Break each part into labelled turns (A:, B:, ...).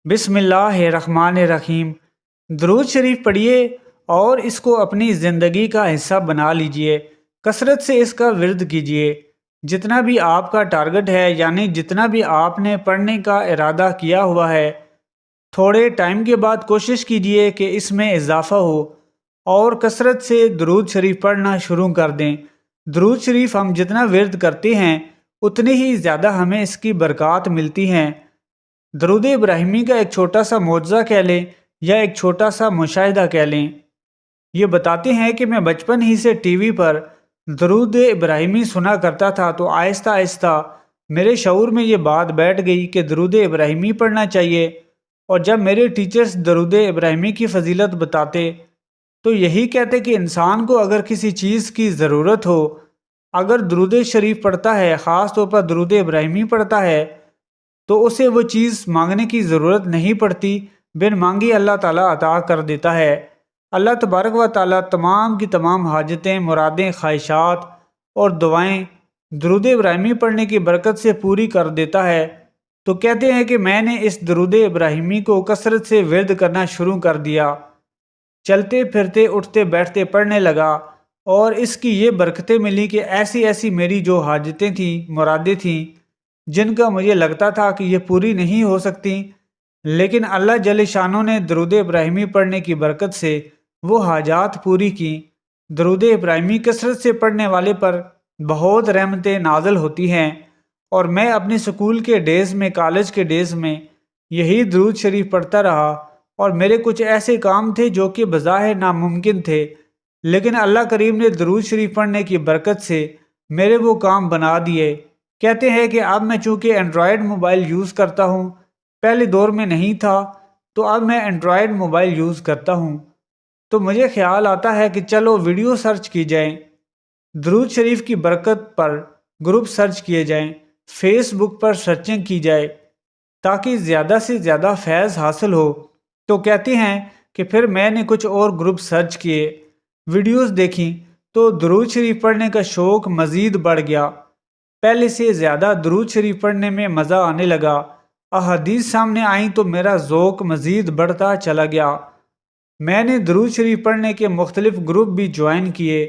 A: बिस्मिल्लाहिर्रहमानिर्रहीम। दरूद शरीफ पढ़िए और इसको अपनी ज़िंदगी का हिस्सा बना लीजिए। कसरत से इसका विर्द कीजिए। जितना भी आपका टारगेट है, यानी जितना भी आपने पढ़ने का इरादा किया हुआ है, थोड़े टाइम के बाद कोशिश कीजिए कि इसमें इजाफा हो और कसरत से दरूद शरीफ पढ़ना शुरू कर दें। दरूद शरीफ हम जितना विर्द करते हैं उतनी ही ज़्यादा हमें इसकी बरक़ात मिलती हैं। दरूद इब्राहिमी का एक छोटा सा मौजज़ा कह लें या एक छोटा सा मुशाहिदा कह लें। ये बताते हैं कि मैं बचपन ही से टीवी पर दरूद इब्राहिमी सुना करता था, तो आहिस्ता आहिस्ता मेरे शऊर में ये बात बैठ गई कि दरूद इब्राहिमी पढ़ना चाहिए। और जब मेरे टीचर्स दरूद इब्राहिमी की फजीलत बताते तो यही कहते कि इंसान को अगर किसी चीज़ की ज़रूरत हो, अगर दरूद शरीफ पढ़ता है, ख़ास तौर पर दरूद इब्राहिमी पढ़ता है, तो उसे वो चीज़ मांगने की ज़रूरत नहीं पड़ती। बिन मांगी अल्लाह ताला अता कर देता है। अल्लाह तबारक व ताला तमाम की तमाम हाजतें, मुरादें, ख्वाहिशात और दुआएं दरूद इब्राहिमी पढ़ने की बरकत से पूरी कर देता है। तो कहते हैं कि मैंने इस दरूद इब्राहिमी को कसरत से विर्द करना शुरू कर दिया। चलते फिरते उठते बैठते पढ़ने लगा और इसकी ये बरकतें मिली कि ऐसी ऐसी मेरी जो हाजतें थीं, मुरादें थीं, जिनका मुझे लगता था कि ये पूरी नहीं हो सकती, लेकिन अल्लाह जल शानों ने दरूद इब्राहिमी पढ़ने की बरकत से वो हाजात पूरी की। दरूद इब्राहिमी कसरत से पढ़ने वाले पर बहुत रहमतें नाज़िल होती हैं। और मैं अपने स्कूल के डेज़ में, कॉलेज के डेज़ में यही दरूद शरीफ पढ़ता रहा। और मेरे कुछ ऐसे काम थे जो कि बज़ाहिर नामुमकिन थे, लेकिन अल्लाह करीम ने दरूद शरीफ पढ़ने की बरकत से मेरे वो काम बना दिए। कहते हैं कि अब मैं चूँकि एंड्रॉयड मोबाइल यूज़ करता हूँ, पहले दौर में नहीं था, तो अब मैं एंड्रॉयड मोबाइल यूज़ करता हूँ, तो मुझे ख्याल आता है कि चलो वीडियो सर्च की जाए, दरूद शरीफ की बरकत पर ग्रुप सर्च किए जाएं, फेसबुक पर सर्चिंग की जाए, ताकि ज़्यादा से ज़्यादा फैज़ हासिल हो। तो कहते हैं कि फिर मैंने कुछ और ग्रुप सर्च किए, वीडियोस देखी, तो दरूद शरीफ पढ़ने का शौक़ मज़ीद बढ़ गया। पहले से ज़्यादा दरूद शरीफ पढ़ने में मज़ा आने लगा। अहादीस सामने आई तो मेरा ज़ौक़ मज़ीद बढ़ता चला गया। मैंने दरूद शरीफ पढ़ने के मुख्तलिफ ग्रुप भी ज्वाइन किए,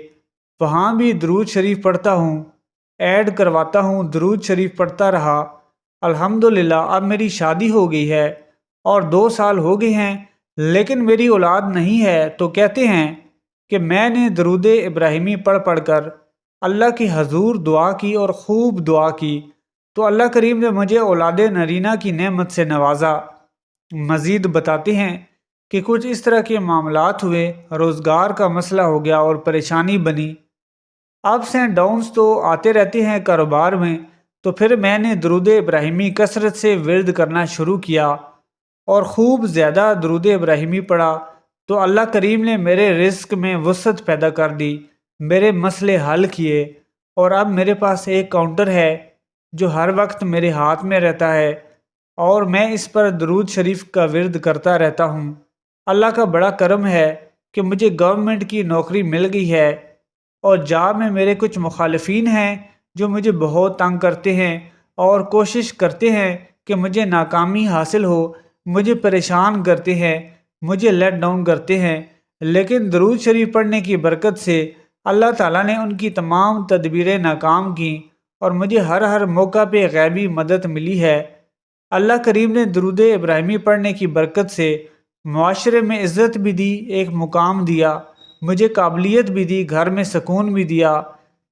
A: वहाँ भी दरूद शरीफ पढ़ता हूँ, ऐड करवाता हूँ, दरूद शरीफ पढ़ता रहा। अल्हम्दुलिल्लाह अब मेरी शादी हो गई है और 2 साल हो गए हैं, लेकिन मेरी औलाद नहीं है। तो कहते हैं कि मैंने दरूद इब्राहिमी पढ़ पढ़ कर अल्लाह की हजूर दुआ की और खूब दुआ की, तो अल्लाह करीम ने मुझे औलाद नरीना की नेमत से नवाजा। मज़ीद बताते हैं कि कुछ इस तरह के मामलात हुए, रोज़गार का मसला हो गया और परेशानी बनी। अप्स एंड डाउन्स तो आते रहते हैं कारोबार में। तो फिर मैंने दरूद इब्राहिमी कसरत से विर्द करना शुरू किया और ख़ूब ज़्यादा दरूद इब्राहिमी पढ़ा, तो अल्लाह करीम ने मेरे रिस्क में वसअत पैदा कर दी, मेरे मसले हल किए। और अब मेरे पास एक काउंटर है जो हर वक्त मेरे हाथ में रहता है और मैं इस पर दरूद शरीफ का विर्द करता रहता हूँ। अल्लाह का बड़ा करम है कि मुझे गवर्नमेंट की नौकरी मिल गई है और जॉब में मेरे कुछ मुखालिफिन हैं जो मुझे बहुत तंग करते हैं और कोशिश करते हैं कि मुझे नाकामी हासिल हो, मुझे परेशान करते हैं, मुझे लेट डाउन करते हैं। लेकिन दरूद शरीफ पढ़ने की बरकत से अल्लाह ताला ने उनकी तमाम तदबीरें नाकाम की और मुझे हर मौका पे गैबी मदद मिली है। अल्लाह करीम ने दरूद इब्राहिमी पढ़ने की बरकत से मुआशरे में इज़्ज़त भी दी, एक मुकाम दिया, मुझे काबिलियत भी दी, घर में सुकून भी दिया,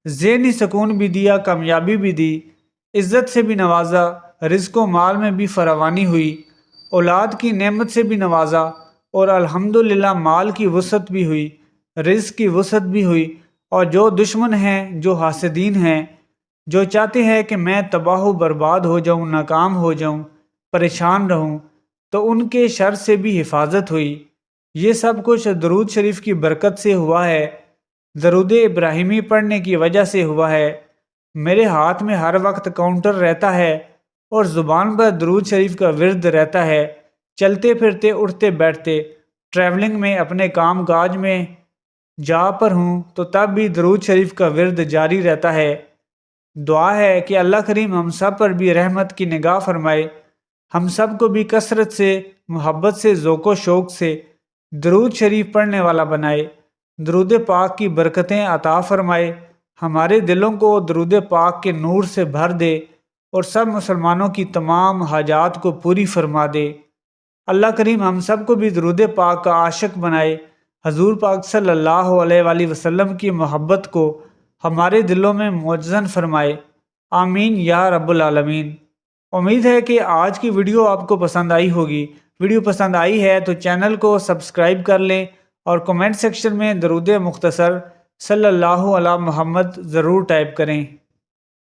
A: ज़हनी सुकून भी दिया, कामयाबी भी दी, इज़्ज़त से भी नवाजा, रिज़्क़ो माल में भी फरावानी हुई, औलाद की नेमत से भी नवाजा और अल्हम्दुलिल्लाह माल की वसअत भी हुई, रिज़्क़ की वसअत भी हुई। और जो दुश्मन हैं, जो हासिदीन हैं, जो चाहते हैं कि मैं तबाह बर्बाद हो जाऊं, नाकाम हो जाऊं, परेशान रहूं, तो उनके शर से भी हिफाजत हुई। ये सब कुछ दरूद शरीफ की बरकत से हुआ है, दरूद इब्राहिमी पढ़ने की वजह से हुआ है। मेरे हाथ में हर वक्त काउंटर रहता है और ज़ुबान पर दरूद शरीफ का विर्द रहता है। चलते फिरते उठते बैठते, ट्रैवलिंग में, अपने काम काज में जा पर हूँ, तो तब भी दरूद शरीफ का विर्द जारी रहता है। दुआ है कि अल्लाह करीम हम सब पर भी रहमत की निगाह फरमाए, ہم سب کو بھی کثرت سے، محبت سے، ذوق و شوق سے درود شریف پڑھنے والا بنائے۔ درود پاک کی برکتیں عطا فرمائے، ہمارے دلوں کو درود پاک کے نور سے بھر دے اور سب مسلمانوں کی تمام حاجات کو پوری فرما دے۔ اللہ کریم ہم سب کو بھی درود پاک کا عاشق بنائے، حضور پاک صلی اللہ علیہ وآلہ وسلم کی محبت کو ہمارے دلوں میں معزز فرمائے، آمین یا رب العالمین۔ امید ہے کہ آج کی ویڈیو آپ کو پسند آئی ہوگی۔ ویڈیو پسند آئی ہے تو چینل کو سبسکرائب کر لیں اور کمنٹ سیکشن میں درود مختصر صلی اللہ علی محمد ضرور ٹائپ کریں۔